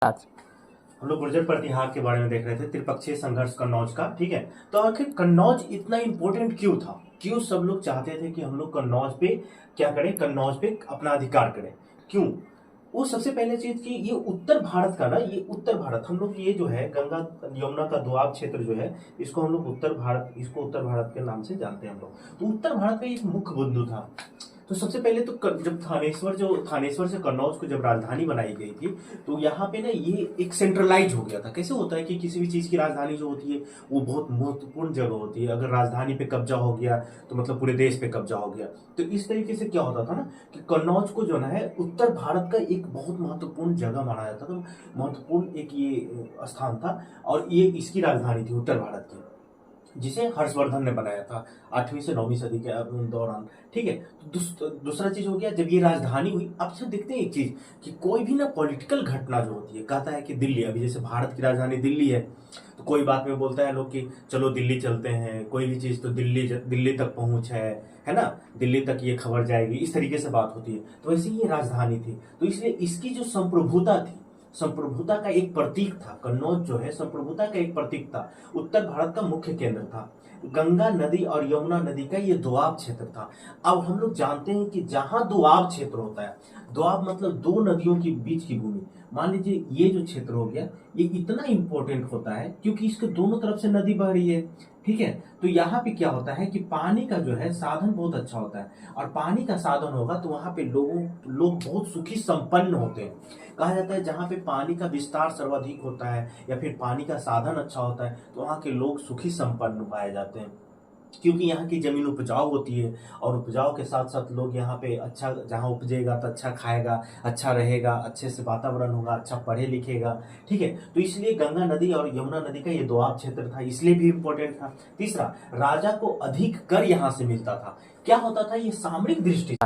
आज हम लोग गुर्जर प्रतिहार के बारे में देख रहे थे, त्रिपक्षीय संघर्ष कन्नौज का। ठीक है, तो आखिर कन्नौज इतना इंपॉर्टेंट क्यों था? क्यों सब लोग चाहते थे कि हम लोग कन्नौज पे क्या करें, कन्नौज पे अपना अधिकार करें? क्यों? वो सबसे पहले चीज कि ये उत्तर भारत का ना, ये उत्तर भारत हम लोग, ये जो है गंगा यमुना का दोआब क्षेत्र जो है, इसको हम लोग उत्तर भारत, इसको उत्तर भारत के नाम से जानते हैं हम लोग। तो उत्तर भारत का एक मुख्य बिंदु था। तो सबसे पहले तो जब थानेश्वर से कन्नौज को जब राजधानी बनाई गई थी, तो यहाँ पे ना ये एक सेंट्रलाइज हो गया था। कैसे होता है कि किसी भी चीज की राजधानी जो होती है वो बहुत महत्वपूर्ण जगह होती है। अगर राजधानी पे कब्जा हो गया तो मतलब पूरे देश पे कब्जा हो गया। तो इस तरीके से क्या होता था ना कि कन्नौज को जो है उत्तर भारत का एक बहुत महत्वपूर्ण जगह माना जाता था, महत्वपूर्ण एक ये स्थान था, और ये इसकी राजधानी थी उत्तर भारत की, जिसे हर्षवर्धन ने बनाया था 8वीं से 9वीं सदी के दौरान। ठीक है, तो दूसरा चीज हो गया, जब ये राजधानी हुई। अब से देखते हैं एक चीज कि कोई भी ना पॉलिटिकल घटना जो होती है, कहता है कि दिल्ली, अभी जैसे भारत की राजधानी दिल्ली है, तो कोई बात में बोलता है लोग कि चलो दिल्ली चलते हैं, कोई भी चीज तो दिल्ली तक पहुंच है ना, दिल्ली तक ये खबर जाएगी, इस तरीके से बात होती है। तो वैसे ही ये राजधानी थी, तो इसलिए इसकी जो संप्रभुता थी, संप्रभुता का एक प्रतीक था। कन्नौज जो है संप्रभुता का एक प्रतीक था, उत्तर भारत का मुख्य केंद्र था। गंगा नदी और यमुना नदी का ये दोआब क्षेत्र था। अब हम लोग जानते हैं कि जहां दोआब क्षेत्र होता है, दोआब मतलब दो नदियों के बीच की भूमि, मान लीजिए ये जो क्षेत्र हो गया, ये इतना इंपॉर्टेंट होता है क्योंकि इसके दोनों तरफ से नदी बह रही है। ठीक है, तो यहाँ पे क्या होता है कि पानी का जो है साधन बहुत अच्छा होता है, और पानी का साधन होगा तो वहां पे लोग बहुत सुखी संपन्न होते हैं। कहा जाता है जहाँ पे पानी का विस्तार सर्वाधिक होता है या फिर पानी का साधन अच्छा होता है, तो वहाँ के लोग सुखी संपन्न पाए जाते हैं, क्योंकि यहाँ की जमीन उपजाऊ होती है, और उपजाऊ के साथ साथ लोग यहाँ पे अच्छा, जहाँ उपजेगा तो अच्छा खाएगा, अच्छा रहेगा, अच्छे से वातावरण होगा, अच्छा पढ़े लिखेगा। ठीक है, तो इसलिए गंगा नदी और यमुना नदी का ये दोआब क्षेत्र था, इसलिए भी इंपॉर्टेंट था। तीसरा, राजा को अधिक कर यहाँ से मिलता था। क्या होता था, ये सामरिक दृष्टि।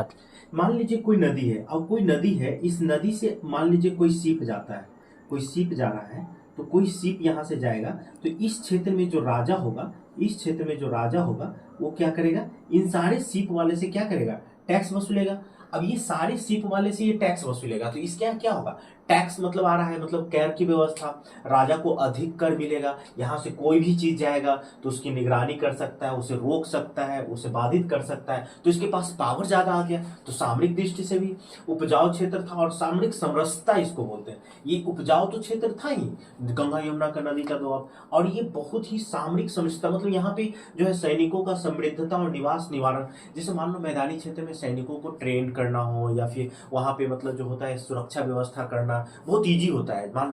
मान लीजिए कोई नदी है, अब कोई नदी है, इस नदी से मान लीजिए कोई सीप जाता है, कोई सीप जा रहा है, तो कोई सीप यहाँ से जाएगा, तो इस क्षेत्र में जो राजा होगा, इस क्षेत्र में जो राजा होगा, वो क्या करेगा, इन सारे सीप वाले से क्या करेगा, टैक्स वसूलेगा। अब ये सारे सीप वाले से ये टैक्स वसूलेगा, तो इसके क्या होगा, टैक्स मतलब आ रहा है, मतलब कर की व्यवस्था, राजा को अधिक कर मिलेगा। यहाँ से कोई भी चीज जाएगा तो उसकी निगरानी कर सकता है, उसे रोक सकता है, उसे बाधित कर सकता है, तो इसके पास पावर ज्यादा आ गया। तो सामरिक दृष्टि से भी उपजाऊ क्षेत्र था, और सामरिक समरसता इसको बोलते हैं। ये उपजाऊ तो क्षेत्र था ही, गंगा यमुना का नदी का दोआब, और ये बहुत ही सामरिक समरसता, मतलब यहाँ पे जो है सैनिकों का समृद्धता और निवास निवारण। जैसे मान लो मैदानी क्षेत्र में सैनिकों को ट्रेन करना हो, या फिर वहां पे मतलब जो होता है सुरक्षा व्यवस्था करना बहुत इजी होता है। मान